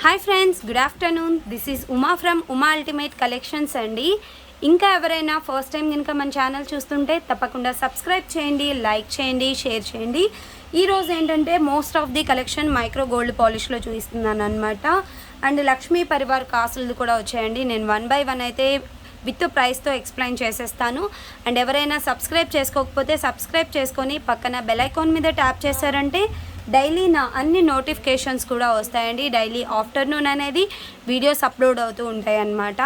Hi friends, good afternoon. This is Uma from Uma ultimate collections అండి. ఇంకా ఎవరైనా ఫస్ట్ టైం కనుక మన ఛానల్ చూస్తుంటే తప్పకుండా సబ్స్క్రైబ్ చేయండి, లైక్ చేయండి, షేర్ చేయండి. ఈరోజు ఏంటంటే most of the collection micro gold పాలిష్లో చూపిస్తున్నాను అనమాట. అండ్ లక్ష్మీ పరివార్ కాసులు కూడా వచ్చాయండి. నేను 1 by 1 అయితే విత్ ప్రైస్తో ఎక్స్ప్లెయిన్ చేసేస్తాను. అండ్ ఎవరైనా సబ్స్క్రైబ్ చేసుకోకపోతే సబ్స్క్రైబ్ చేసుకొని పక్కన బెల్ ఐకాన్ మీద ట్యాప్ చేశారంటే డైలీ నా అన్ని నోటిఫికేషన్స్ కూడా వస్తాయండి. డైలీ ఆఫ్టర్నూన్ అనేది వీడియోస్ అప్లోడ్ అవుతూ ఉంటాయి అన్నమాట.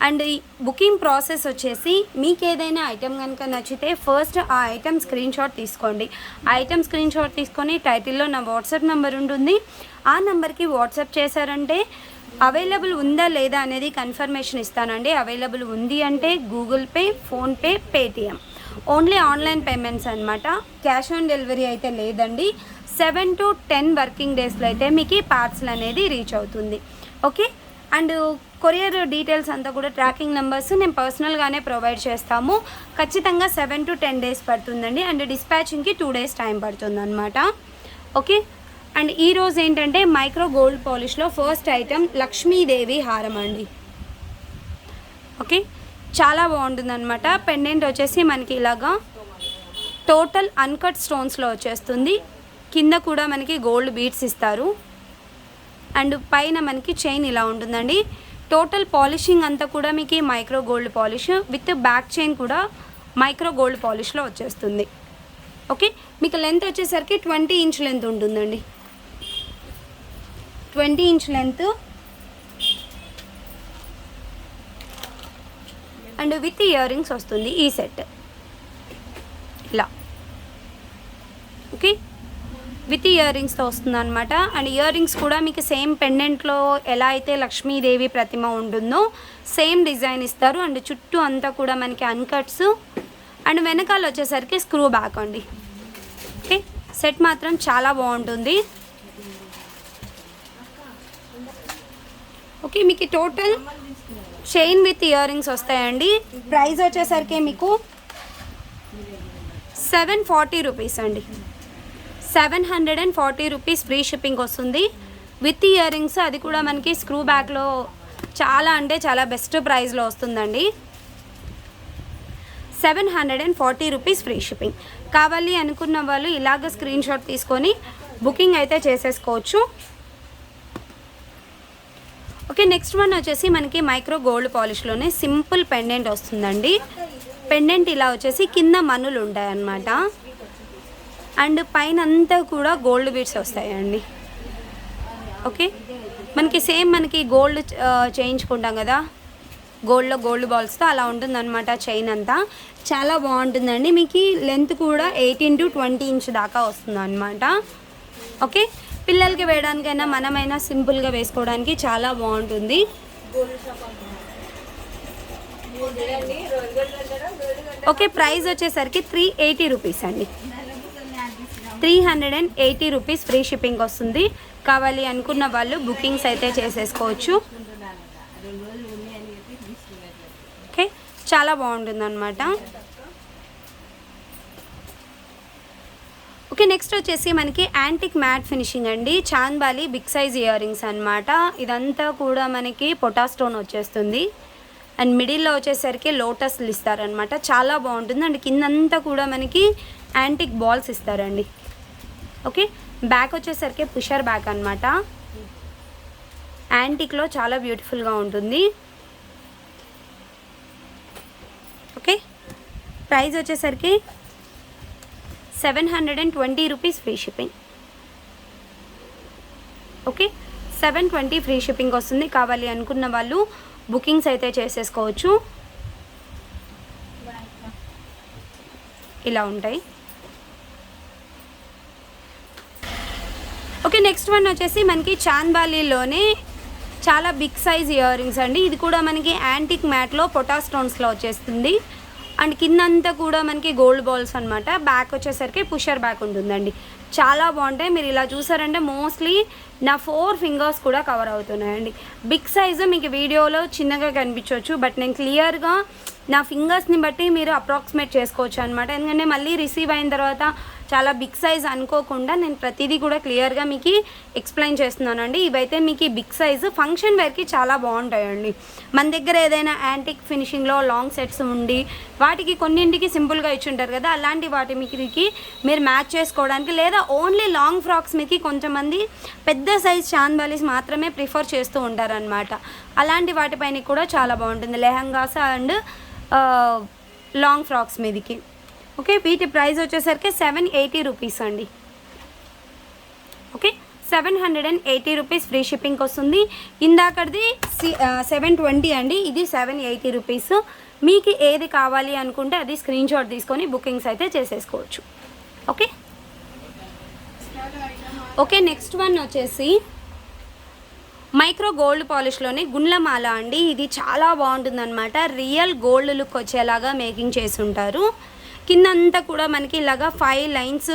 అండ్ ఈ బుకింగ్ ప్రాసెస్ వచ్చేసి మీకు ఏదైనా ఐటెం కనుక నచ్చితే ఫస్ట్ ఆ ఐటెం స్క్రీన్ షాట్ తీసుకోండి. ఆ ఐటెం స్క్రీన్ షాట్ తీసుకొని టైటిల్లో నా వాట్సాప్ నెంబర్ ఉంటుంది. ఆ నెంబర్కి వాట్సాప్ చేశారంటే అవైలబుల్ ఉందా లేదా అనేది కన్ఫర్మేషన్ ఇస్తానండి. అవైలబుల్ ఉంది అంటే Google pay, PhonePe, Paytm only online payments అనమాట. క్యాష్ ఆన్ డెలివరీ అయితే లేదండి. 7 to 10 వర్కింగ్ డేస్లో అయితే మీకు పార్సల్ అనేది రీచ్ అవుతుంది. ఓకే. అండ్ కొరియర్ డీటెయిల్స్ అంతా కూడా ట్రాకింగ్ నెంబర్స్ నేను పర్సనల్గానే ప్రొవైడ్ చేస్తాము. ఖచ్చితంగా 7 to 10 days పడుతుందండి. అండ్ డిస్పాచింగ్కి 2 days టైం పడుతుంది అనమాట. ఓకే. అండ్ ఈరోజు ఏంటంటే మైక్రో గోల్డ్ పాలిష్లో ఫస్ట్ ఐటెం లక్ష్మీదేవి హారం అండి. ఓకే, చాలా బాగుంటుంది అనమాట. పెండెంట్ వచ్చేసి మనకి ఇలాగా టోటల్ అన్కట్ స్టోన్స్లో వచ్చేస్తుంది. కింద కూడా మనకి గోల్డ్ బీడ్స్ ఇస్తారు. అండ్ పైన మనకి చైన్ ఇలా ఉంటుందండి. టోటల్ పాలిషింగ్ అంతా కూడా మీకు micro gold polish with back chain కూడా మైక్రో గోల్డ్ పాలిష్లో వచ్చేస్తుంది. ఓకే, మీకు లెంత్ వచ్చేసరికి 20 inch లెంత్ ఉంటుందండి. 20 inch length and with ear rings వస్తుంది ఈ సెట్ ఇలా. ఓకే, విత్ ఇయర్ రింగ్స్తో వస్తుంది అనమాట. అండ్ ఇయర్ రింగ్స్ కూడా మీకు సేమ్ పెండెంట్లో ఎలా అయితే లక్ష్మీదేవి ప్రతిమ ఉంటుందో సేమ్ డిజైన్ ఇస్తారు. అండ్ చుట్టూ అంతా కూడా మనకి అన్కట్స్ అండ్ వెనకాల వచ్చేసరికి స్క్రూ బ్యాక్ అండి. ఓకే, సెట్ మాత్రం చాలా బాగుంటుంది. ఓకే, మీకు total chain with ear rings వస్తాయండి. ప్రైస్ వచ్చేసరికి మీకు 740 రూపీస్ అండి. 740 రూపీస్ ఫ్రీ షిప్పింగ్ వస్తుంది విత్ ఇయర్ రింగ్స్. అది కూడా మనకి స్క్రూ బ్యాక్లో చాలా అంటే చాలా బెస్ట్ ప్రైస్లో వస్తుందండి. 740 రూపీస్ ఫ్రీ షిప్పింగ్. కావాలి అనుకున్న వాళ్ళు ఇలాగ స్క్రీన్ షాట్ తీసుకొని బుకింగ్ అయితే చేసేసుకోవచ్చు. ఓకే, నెక్స్ట్ వన్ వచ్చేసి మనకి మైక్రో గోల్డ్ పాలిష్లోనే సింపుల్ పెండెంట్ వస్తుందండి. పెండెంట్ ఇలా వచ్చేసి కింద మనులు ఉంటాయన్నమాట. అండ్ పైన అంతా కూడా గోల్డ్ బీడ్స్ వస్తాయండి. ఓకే, మనకి సేమ్ మనకి గోల్డ్ చేయించుకుంటాం కదా గోల్డ్లో గోల్డ్ బాల్స్తో, అలా ఉంటుందన్నమాట. చైన్ అంతా చాలా బాగుంటుందండి. మీకు లెంత్ కూడా 18 to 20 inch దాకా వస్తుంది అనమాట. ఓకే, పిల్లలకి వేయడానికైనా మనమైనా సింపుల్గా వేసుకోవడానికి చాలా బాగుంటుంది. ఓకే, ప్రైస్ వచ్చేసరికి 380 రూపీస్ అండి. 380 రూపీస్ ఫ్రీ షిప్పింగ్ వస్తుంది. కావాలి అనుకున్న వాళ్ళు బుకింగ్స్ అయితే చేసేసుకోవచ్చు. ఓకే, చాలా బాగుంటుంది అనమాట. ఓకే, నెక్స్ట్ వచ్చేసి మనకి యాంటిక్ మ్యాట్ ఫినిషింగ్ అండి. Chandbali big size earrings అనమాట. ఇదంతా కూడా మనకి పొటా స్టోన్ వచ్చేస్తుంది. అండ్ మిడిల్లో వచ్చేసరికి లోటస్లు ఇస్తారనమాట. చాలా బాగుంటుంది. అండ్ కిందంతా కూడా మనకి యాంటిక్ బాల్స్ ఇస్తారండి. ఓకే, బ్యాక్ వచ్చేసరికి పుషర్ బ్యాక్ అనమాట. యాంటిక్లో చాలా బ్యూటిఫుల్గా ఉంటుంది. ఓకే, ప్రైస్ వచ్చేసరికి 720 rupees free shipping. Okay, 720 free shipping వస్తుంది. కావాలి అనుకున్న వాళ్ళు బుకింగ్స్ అయితే చేసేసుకోవచ్చు. ఇలా ఉంటాయి. ఓకే, నెక్స్ట్ వన్ వచ్చేసి మనకి చాంద్బాలీలోనే చాలా బిగ్ సైజ్ ఇయర్ రింగ్స్ అండి. ఇది కూడా మనకి యాంటిక్ మ్యాట్లో పొటా స్టోన్స్లో వచ్చేస్తుంది. అండ్ కిందంతా కూడా మనకి గోల్డ్ బాల్స్ అనమాట. బ్యాక్ వచ్చేసరికి పుషర్ బ్యాక్ ఉంటుందండి. చాలా బాగుంటాయి. మీరు ఇలా చూసారంటే మోస్ట్లీ నా 4 fingers కూడా కవర్ అవుతున్నాయండి. బిగ్ సైజు మీకు వీడియోలో చిన్నగా కనిపించవచ్చు, బట్ నేను క్లియర్గా నా ఫింగర్స్ని బట్టి మీరు అప్రాక్సిమేట్ చేసుకోవచ్చు అనమాట. ఎందుకంటే మళ్ళీ రిసీవ్ అయిన తర్వాత చాలా బిగ్ సైజ్ అనుకోకుండా నేను ప్రతిదీ కూడా క్లియర్గా మీకు ఎక్స్ప్లెయిన్ చేస్తున్నానండి. ఇవైతే మీకు బిగ్ సైజు ఫంక్షన్ వేర్కి చాలా బాగుంటాయండి. మన దగ్గర ఏదైనా యాంటిక్ ఫినిషింగ్లో లాంగ్ సెట్స్ ఉండి వాటికి కొన్నింటికి సింపుల్గా ఇచ్చుంటారు కదా, అలాంటి వాటి మీకు మీరు మ్యాచ్ చేసుకోవడానికి, లేదా ఓన్లీ లాంగ్ ఫ్రాక్స్ మీకు కొంతమంది పెద్ద సైజ్ చాందబాలీస్ మాత్రమే ప్రిఫర్ చేస్తూ ఉంటారనమాట. అలాంటి వాటిపైన కూడా చాలా బాగుంటుంది, లెహంగాస్ అండ్ లాంగ్ ఫ్రాక్స్ మీదకి. ఓకే, వీటి ప్రైస్ వచ్చేసరికి 780 రూపీస్ అండి. ఓకే, 780 రూపీస్ ఫ్రీ షిప్పింగ్కి వస్తుంది. ఇందాకది 720 అండి, ఇది 780 రూపీస్. మీకు ఏది కావాలి అనుకుంటే అది స్క్రీన్ షాట్ తీసుకొని బుకింగ్స్ అయితే చేసేసుకోవచ్చు. ఓకే ఓకే నెక్స్ట్ వన్ వచ్చేసి మైక్రో గోల్డ్ పాలిష్లోనే గుండ్లమాల అండి. ఇది చాలా బాగుంటుందన్నమాట. రియల్ గోల్డ్ లుక్ వచ్చేలాగా మేకింగ్ చేసి ఉంటారు. కిందంతా కూడా మనకి ఇలాగా 5 లైన్స్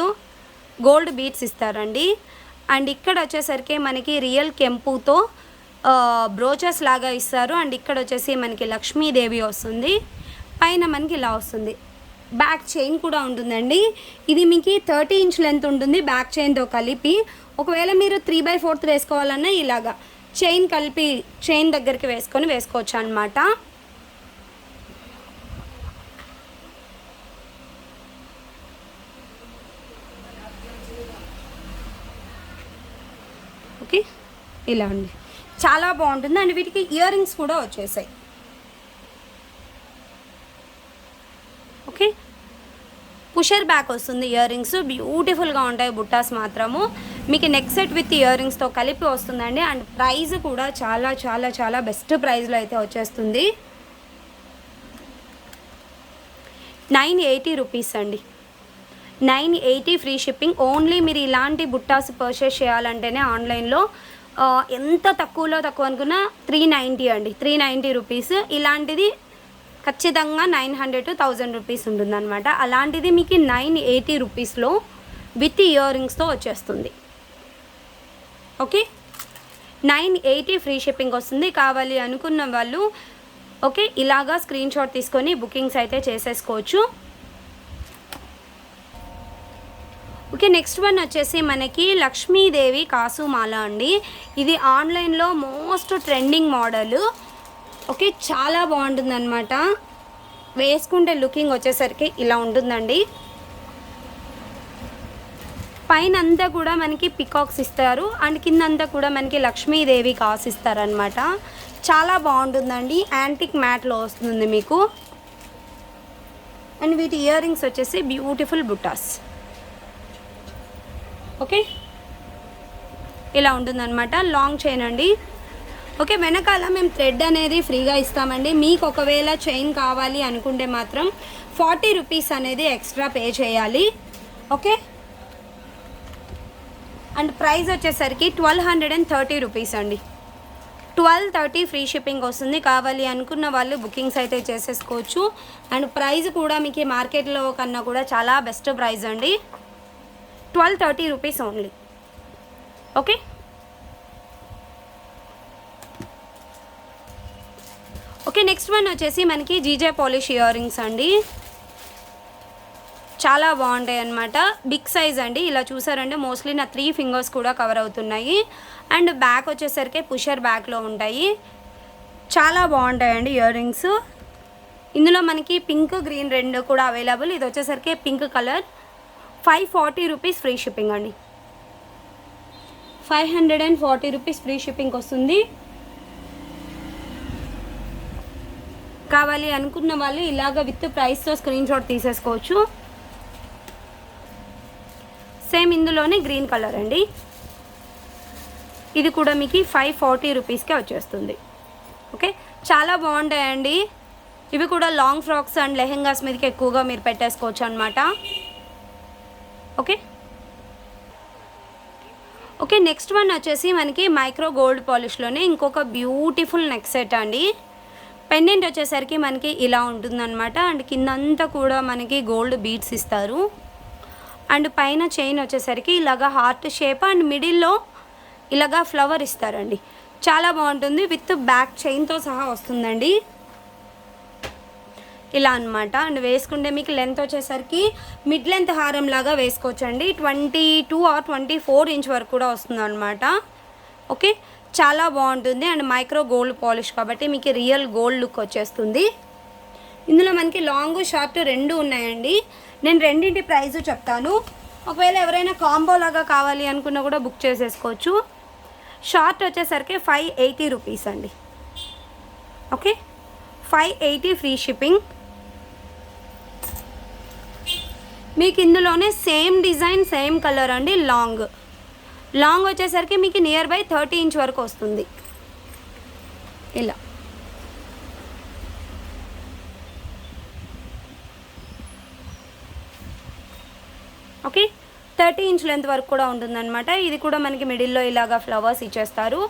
గోల్డ్ బీట్స్ ఇస్తారండి. అండ్ ఇక్కడ వచ్చేసరికి మనకి రియల్ కెంపుతో బ్రోచెస్ లాగా ఇస్తారు. అండ్ ఇక్కడ వచ్చేసి మనకి లక్ష్మీదేవి వస్తుంది, పైన మనకి ఇలా వస్తుంది. బ్యాక్ చైన్ కూడా ఉంటుందండి. ఇది మీకు 30 ఇంచ్ లెంత్ ఉంటుంది బ్యాక్ చైన్తో కలిపి. ఒకవేళ మీరు 3/4 వేసుకోవాలన్నా ఇలాగా చైన్ కలిపి చైన్ దగ్గరికి వేసుకోవచ్చు అన్నమాట. ఓకే, ఇలా అండి, చాలా బాగుంటుంది. అండ్ వీటికి ఇయర్ రింగ్స్ కూడా వచ్చేసాయి. ఓకే, పుషర్ బ్యాక్ వస్తుంది, ఇయర్ రింగ్స్ బ్యూటిఫుల్గా ఉంటాయి. బుట్టాస్ మాత్రము మీకు నెక్ సెట్ విత్ ఇయర్ రింగ్స్తో కలిపి వస్తుందండి. అండ్ ప్రైస్ కూడా చాలా చాలా చాలా బెస్ట్ ప్రైస్లో అయితే వచ్చేస్తుంది. 980 రూపీస్ అండి, 980 ఫ్రీ షిప్పింగ్. ఓన్లీ మీరు ఇలాంటి బుట్టాస్ పర్చేస్ చేయాలంటేనే ఆన్లైన్లో ఎంత తక్కువ అనుకున్నా 390 అండి, 390 రూపీస్. ఇలాంటిది ఖచ్చితంగా 900 to 1000 రూపీస్ ఉంటుందన్నమాట. అలాంటిది మీకు 980 రూపీస్లో విత్ ఇయర్ రింగ్స్తో వచ్చేస్తుంది. ఓకే, 980 ఫ్రీ షిప్పింగ్ వస్తుంది. కావాలి అనుకున్న వాళ్ళు ఓకే ఇలాగా స్క్రీన్ షాట్ తీసుకొని బుకింగ్స్ అయితే చేసేసుకోవచ్చు. ఓకే, నెక్స్ట్ వన్ వచ్చేసి మనకి లక్ష్మీదేవి కాసుమాల అండి. ఇది ఆన్లైన్లో మోస్ట్ ట్రెండింగ్ మోడల్. ఓకే, చాలా బాగుంటుంది అనమాట. వేసుకుంటే లుకింగ్ వచ్చేసరికి ఇలా ఉంటుందండి. పైన అంతా కూడా మనకి పికాక్స్ ఇస్తారు అండ్ కిందంతా కూడా మనకి లక్ష్మీదేవి కాసు ఇస్తారనమాట. చాలా బాగుంటుందండి. యాంటిక్ మ్యాట్లో వస్తుంది మీకు. అండ్ వీటి ఇయర్ రింగ్స్ వచ్చేసి బ్యూటిఫుల్ బుట్టాస్. ఓకే, ఇలా ఉంటుందన్నమాట. లాంగ్ చైన్ అండి. ఓకే, వెనకాల మేము థ్రెడ్ అనేది ఫ్రీగా ఇస్తామండి. మీకు ఒకవేళ చైన్ కావాలి అనుకుంటే మాత్రం 40 రూపీస్ అనేది ఎక్స్ట్రా పే చేయాలి. ఓకే, అండ్ ప్రైస్ వచ్చేసరికి 1230 రూపీస్ అండి. 1230 ఫ్రీ షిప్పింగ్ వస్తుంది. కావాలి అనుకున్న వాళ్ళు బుకింగ్స్ అయితే చేసేసుకోవచ్చు. అండ్ ప్రైస్ కూడా మీకు మార్కెట్లో కన్నా కూడా చాలా బెస్ట్ ప్రైస్ అండి. 1230 rupees only. Okay, okay next one వచ్చేసి మనకి జీజే పాలిష్ ఇయర్ రింగ్స్ అండి. చాలా బాగుంటాయి అన్నమాట. బిగ్ సైజ్ అండి. ఇలా చూసారంటే మోస్ట్లీ నా 3 ఫింగర్స్ కూడా కవర్ అవుతున్నాయి. అండ్ బ్యాక్ వచ్చేసరికి పుషర్ బ్యాక్లో ఉంటాయి. చాలా బాగుంటాయండి ఇయర్ రింగ్స్. ఇందులో మనకి పింక్ గ్రీన్ రెండు కూడా అవైలబుల్. ఇది వచ్చేసరికి pink colour. 540 rupees free shipping అండి. 540 రూపీస్ ఫ్రీ షిప్పింగ్ వస్తుంది. కావాలి అనుకున్న వాళ్ళు ఇలాగ విత్ ప్రైస్తో స్క్రీన్ షాట్ తీసేసుకోవచ్చు. సేమ్ ఇందులోనే గ్రీన్ కలర్ అండి. ఇది కూడా మీకు 540 రూపీస్కే వచ్చేస్తుంది. ఓకే, చాలా బాగుంటాయండి. ఇవి కూడా లాంగ్ ఫ్రాక్స్ అండ్ లెహెంగాస్ మీదకి ఎక్కువగా మీరు పెట్టేసుకోవచ్చు అనమాట. ఓకే ఓకే నెక్స్ట్ వన్ వచ్చేసి మనకి మైక్రో గోల్డ్ పాలిష్లోనే ఇంకొక బ్యూటిఫుల్ నెక్ సెట్ అండి. పెండెంట్ వచ్చేసరికి మనకి ఇలా ఉంటుందన్నమాట. అండ్ కిందంతా కూడా మనకి గోల్డ్ బీడ్స్ ఇస్తారు. అండ్ పైన చైన్ వచ్చేసరికి ఇలాగా హార్ట్ షేప్ అండ్ మిడిల్లో ఇలాగా ఫ్లవర్ ఇస్తారండి. చాలా బాగుంటుంది. విత్ బ్యాక్ చైన్తో సహా వస్తుందండి. ఇలా అనమాట. అండ్ వేసుకుంటే మీకు లెంత్ వచ్చేసరికి మిడ్ లెంత్ హారం లాగా వేసుకోవచ్చు అండి. 22 ఆర్ 24 ఇంచ్ వరకు కూడా వస్తుంది అనమాట. ఓకే, చాలా బాగుంటుంది. అండ్ మైక్రో గోల్డ్ పాలిష్ కాబట్టి మీకు రియల్ గోల్డ్ లుక్ వచ్చేస్తుంది. ఇందులో మనకి లాంగ్ షార్ట్ రెండు ఉన్నాయండి. నేను రెండింటి ప్రైస్ చెప్తాను. ఒకవేళ ఎవరైనా కాంబో లాగా కావాలి అనుకున్నా కూడా బుక్ చేసేసుకోవచ్చు. షార్ట్ వచ్చేసరికి 580 రూపీస్ అండి. Okay, 580 free shipping. మీకు ఇందులోనే సేమ్ డిజైన్ సేమ్ కలర్ అండి. లాంగ్ వచ్చేసరికి మీకు నియర్ బై 30 ఇంచ్ వరకు వస్తుంది. ఇలా ఓకే, 30 ఇంచ్ లెంత్ వరకు కూడా ఉంటుందన్నమాట. ఇది కూడా మనకి మిడిల్లో ఇలాగా ఫ్లవర్స్ ఇచ్చేస్తారు.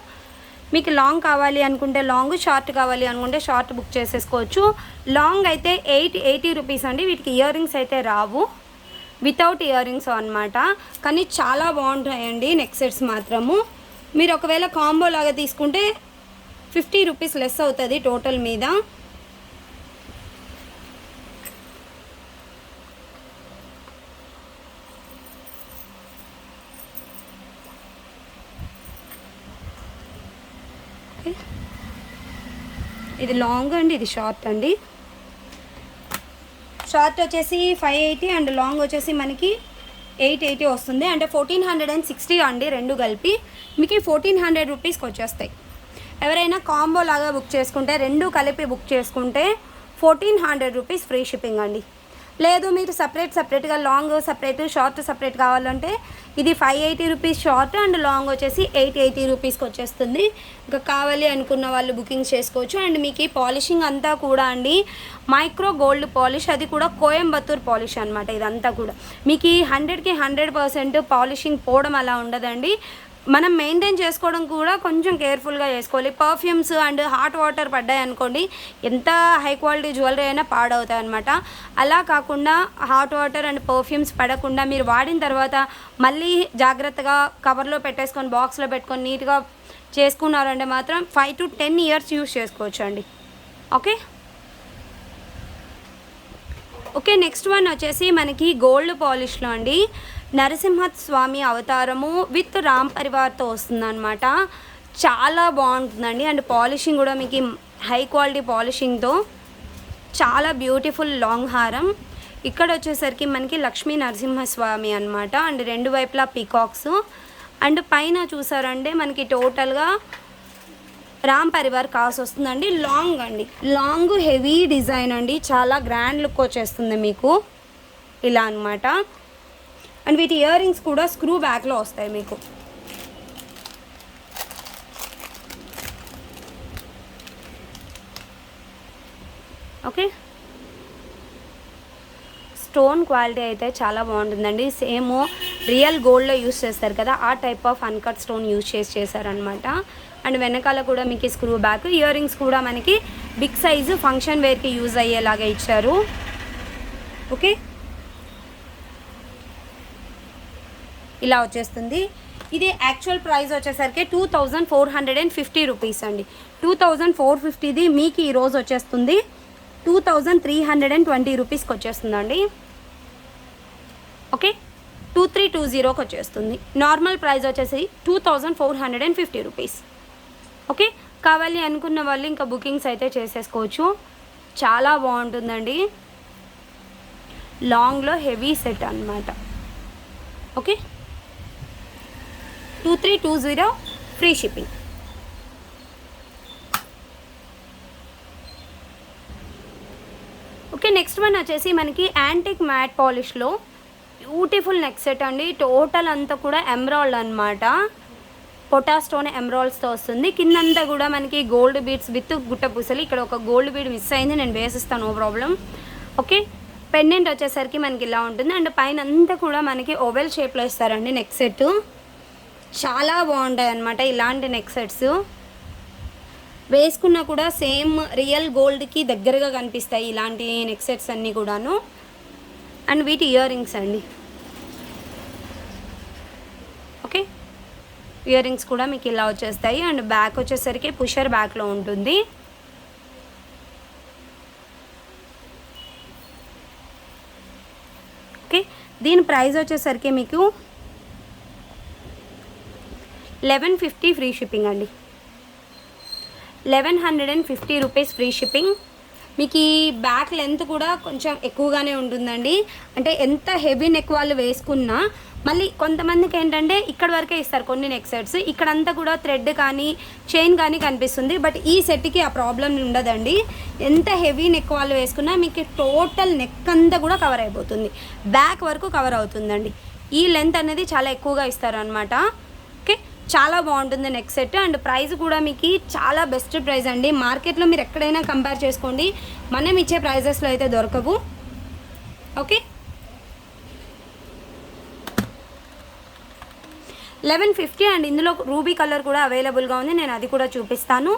మీకు లాంగ్ కావాలి అనుకుంటే లాంగ్, షార్ట్ కావాలి అనుకుంటే షార్ట్ బుక్ చేసేసుకోవచ్చు. లాంగ్ అయితే 880 రూపీస్ అండి. వీటికి ఇయర్ రింగ్స్ అయితే రావు, వితౌట్ ఇయర్ రింగ్స్ అనమాట. కానీ చాలా బాగుంటాయండి నెక్ సెట్స్ మాత్రము. మీరు ఒకవేళ కాంబో లాగా తీసుకుంటే 50 రూపీస్ లెస్ అవుతుంది టోటల్ మీద. ఇది లాంగ్ అండి, ఇది షార్ట్ అండి. షార్ట్ వచ్చేసి 580 అండ్ లాంగ్ వచ్చేసి మనకి 880 వస్తుంది. అంటే 1460 అండి. రెండు కలిపి మీకు 1400 రూపీస్కి వచ్చేస్తాయి. ఎవరైనా కాంబో లాగా బుక్ చేసుకుంటే, రెండు కలిపి బుక్ చేసుకుంటే 1400 రూపీస్ ఫ్రీ షిప్పింగ్ అండి. లేదు మీరు సపరేట్గా లాంగ్ సపరేట్, షార్ట్ సపరేట్ కావాలంటే ఇది 580 రూపీస్ షార్ట్ అండ్ లాంగ్ వచ్చేసి 880 రూపీస్కి వచ్చేస్తుంది. ఇంకా కావాలి అనుకున్న వాళ్ళు బుకింగ్ చేసుకోవచ్చు. అండ్ మీకు ఈ పాలిషింగ్ అంతా కూడా అండి మైక్రో గోల్డ్ పాలిష్, అది కూడా కోయంబత్తూర్ పాలిష్ అనమాట. ఇదంతా కూడా మీకు 100కి 100% పాలిషింగ్ పోవడం అలా ఉండదండి. మనం మెయింటైన్ చేసుకోవడం కూడా కొంచెం కేర్ఫుల్గా చేసుకోవాలి. పర్ఫ్యూమ్స్ అండ్ హాట్ వాటర్ పడ్డాయి అనుకోండి, ఎంత హై క్వాలిటీ జ్యువెలరీ అయినా పాడవుతాయి అనమాట. అలా కాకుండా హాట్ వాటర్ అండ్ పర్ఫ్యూమ్స్ పడకుండా మీరు వాడిన తర్వాత మళ్ళీ జాగ్రత్తగా కవర్లో పెట్టేసుకొని బాక్స్లో పెట్టుకొని నీట్గా చేసుకున్నారంటే మాత్రం 5 to 10 ఇయర్స్ యూస్ చేసుకోవచ్చు అండి. ఓకే, నెక్స్ట్ వన్ వచ్చేసి మనకి గోల్డ్ పాలిష్లో అండి నరసింహస్వామి అవతారము విత్ రామ్ పరివార్తో వస్తుందన్నమాట. చాలా బాగుంటుందండి. అండ్ పాలిషింగ్ కూడా మీకు హై క్వాలిటీ పాలిషింగ్తో చాలా బ్యూటిఫుల్ లాంగ్ హారం. ఇక్కడ వచ్చేసరికి మనకి లక్ష్మీ నరసింహస్వామి అనమాట. అండ్ రెండు వైపులా పీకాక్స్. అండ్ పైన చూసారంటే మనకి టోటల్గా రామ్ పరివార్ కాస్ వస్తుందండి. లాంగ్ అండి, లాంగ్ హెవీ డిజైన్ అండి. చాలా గ్రాండ్ లుక్ వచ్చేస్తుంది మీకు ఇలా అనమాట. అండ్ వీటి ఇయర్ రింగ్స్ కూడా స్క్రూ బ్యాక్లో వస్తాయి మీకు. ఓకే, స్టోన్ క్వాలిటీ అయితే చాలా బాగుంటుందండి. సేమ్ రియల్ గోల్డ్లో యూస్ చేస్తారు కదా, ఆ type of uncut stone use చేశారనమాట. అండ్ వెనకాల కూడా మీకు స్క్రూ బ్యాక్. ఇయర్ రింగ్స్ కూడా మనకి బిగ్ సైజు ఫంక్షన్ వేర్కి యూజ్ అయ్యేలాగా ఇచ్చారు. ఓకే, ఇలా వచ్చేస్తుంది. ఇది యాక్చువల్ ప్రైస్ వచ్చేసరికి 2450 రూపీస్ అండి. 2450ది మీకు ఈరోజు వచ్చేస్తుంది 2320 రూపీస్కి వచ్చేస్తుందండి. ఓకే, 2320కి వచ్చేస్తుంది. నార్మల్ ప్రైస్ వచ్చేసి 2450 రూపీస్. ఓకే, కావాలి అనుకున్న వాళ్ళు ఇంకా బుకింగ్స్ అయితే చేసేసుకోవచ్చు. చాలా బాగుంటుందండి. లాంగ్లో హెవీ సెట్ అనమాట. Okay, 2320 free shipping. Okay, next one వచ్చేసి మనకి యాంటిక్ మ్యాట్ పాలిష్లో బ్యూటిఫుల్ నెక్ సెట్ అండి. టోటల్ అంతా కూడా ఎమరాల్డ్ అనమాట. పొటా స్టోన్ ఎమరాల్డ్స్తో వస్తుంది. కిందంతా కూడా మనకి గోల్డ్ బీడ్స్ విత్ గుట్ట పూసలు. ఇక్కడ ఒక గోల్డ్ బీడ్ మిస్ అయింది, నేను వేసిస్తాను, నో ప్రాబ్లం. ఓకే, పెండెంట్ వచ్చేసరికి మనకి ఇలా ఉంటుంది. అండ్ పైన అంతా కూడా మనకి ఓవెల్ షేప్లో ఇస్తారండి నెక్ సెట్. చాలా బాగుంటాయి అన్నమాట ఇలాంటి నెక్ సెట్స్. వేసుకున్నా కూడా సేమ్ రియల్ గోల్డ్కి దగ్గరగా కనిపిస్తాయి ఇలాంటి నెక్ సెట్స్ అన్నీ కూడాను. అండ్ వీటి ఇయర్ రింగ్స్ అండి. ఓకే, ఇయర్ రింగ్స్ కూడా మీకు ఇలా వచ్చేస్తాయి. అండ్ బ్యాక్ వచ్చేసరికి పుషర్ బ్యాక్లో ఉంటుంది. దీని ప్రైస్ వచ్చేసరికి మీకు 1150 ఫ్రీ షిప్పింగ్ అండి. 1150 రూపీస్ ఫ్రీ షిప్పింగ్. మీకు ఈ బ్యాక్ లెంత్ కూడా కొంచెం ఎక్కువగానే ఉంటుందండి. అంటే ఎంత హెవీ నెక్ వాళ్ళు వేసుకున్నా మళ్ళీ కొంతమందికి ఏంటంటే ఇక్కడ వరకే ఇస్తారు కొన్ని నెక్ సెట్స్, ఇక్కడంతా కూడా థ్రెడ్ కానీ చైన్ కానీ కనిపిస్తుంది. బట్ ఈ సెట్కి ఆ ప్రాబ్లం ఉండదండి. ఎంత హెవీ నెక్ వాళ్ళు వేసుకున్నా మీకు టోటల్ నెక్ అంతా కూడా కవర్ అయిపోతుంది, బ్యాక్ వరకు కవర్ అవుతుందండి. ఈ లెంత్ అనేది చాలా ఎక్కువగా ఇస్తారు అనమాట. ఓకే, చాలా బాగుంటుంది నెక్ సెట్. అండ్ ప్రైస్ కూడా మీకు చాలా బెస్ట్ ప్రైస్ అండి. మార్కెట్లో మీరు ఎక్కడైనా కంపేర్ చేసుకోండి, మనం ఇచ్చే ప్రైజెస్లో అయితే దొరకవు. ఓకే, 1150 అండ్ ఇందులో రూబీ కలర్ కూడా అవైలబుల్గా ఉంది, నేను అది కూడా చూపిస్తాను.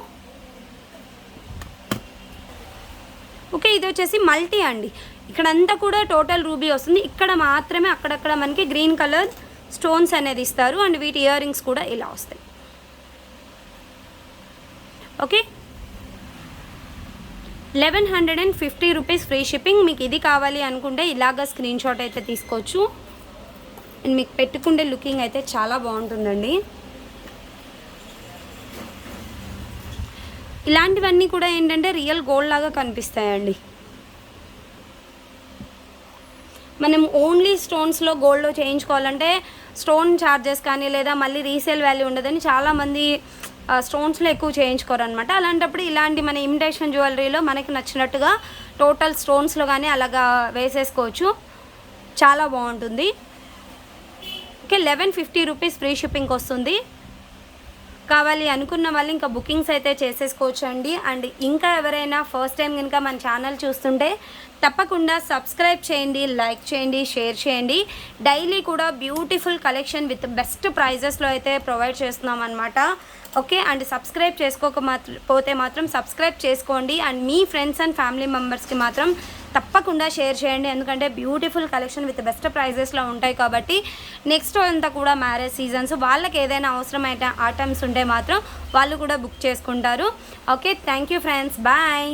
ఓకే, ఇది వచ్చేసి మల్టీ అండి. ఇక్కడంతా కూడా టోటల్ రూబీ వస్తుంది, ఇక్కడ మాత్రమే అక్కడక్కడ మనకి గ్రీన్ కలర్ స్టోన్స్ అనేది ఇస్తారు. అండ్ వీటి ఇయర్ రింగ్స్ కూడా ఇలా వస్తాయి. Okay, 1150 rupees free shipping. మీకు ఇది కావాలి అనుకుంటే ఇలాగ స్క్రీన్ షాట్ అయితే తీసుకోవచ్చు. అండ్ మీకు పెట్టుకుంటే లుకింగ్ అయితే చాలా బాగుంటుందండి. ఇలాంటివన్నీ కూడా ఏంటంటే రియల్ గోల్డ్ లాగా కనిపిస్తాయండి. మనం ఓన్లీ స్టోన్స్లో గోల్డ్లో చేయించుకోవాలంటే స్టోన్ ఛార్జెస్ కానీ లేదా మళ్ళీ రీసేల్ వాల్యూ ఉండదని చాలామంది స్టోన్స్లో ఎక్కువ చేయించుకోరు అనమాట. అలాంటప్పుడు ఇలాంటి మన ఇమిటేషన్ జ్యువెలరీలో మనకి నచ్చినట్టుగా టోటల్ స్టోన్స్లో కానీ అలాగా వేసేసుకోవచ్చు, చాలా బాగుంటుంది. ఓకే, 1150 రూపీస్ ఫ్రీ షిప్పింగ్ వస్తుంది. కావాలి అనుకున్న వాళ్ళు ఇంకా బుకింగ్స్ అయితే చేసేసుకోవచ్చు అండి. అండ్ ఇంకా ఎవరైనా ఫస్ట్ టైం కనుక మన ఛానల్ చూస్తుంటే తప్పకుండా సబ్స్క్రైబ్ చేయండి, లైక్ చేయండి, షేర్ చేయండి. డైలీ కూడా బ్యూటిఫుల్ కలెక్షన్ విత్ బెస్ట్ ప్రైజెస్లో అయితే ప్రొవైడ్ చేస్తున్నాం అనమాట. ఓకే, అండ్ సబ్స్క్రైబ్ చేసుకోకపోతే మాత్రం సబ్స్క్రైబ్ చేసుకోండి. And me friends and family మెంబర్స్కి మాత్రం తప్పకుండా షేర్ చేయండి, ఎందుకంటే బ్యూటిఫుల్ కలెక్షన్ విత్ బెస్ట్ ప్రైజెస్లో ఉంటాయి కాబట్టి నెక్స్ట్ అంతా కూడా మ్యారేజ్ సీజన్స్, వాళ్ళకి ఏదైనా అవసరమైన ఐటమ్స్ ఉంటే మాత్రం వాళ్ళు కూడా బుక్ చేసుకుంటారు. Okay, thank you friends, bye.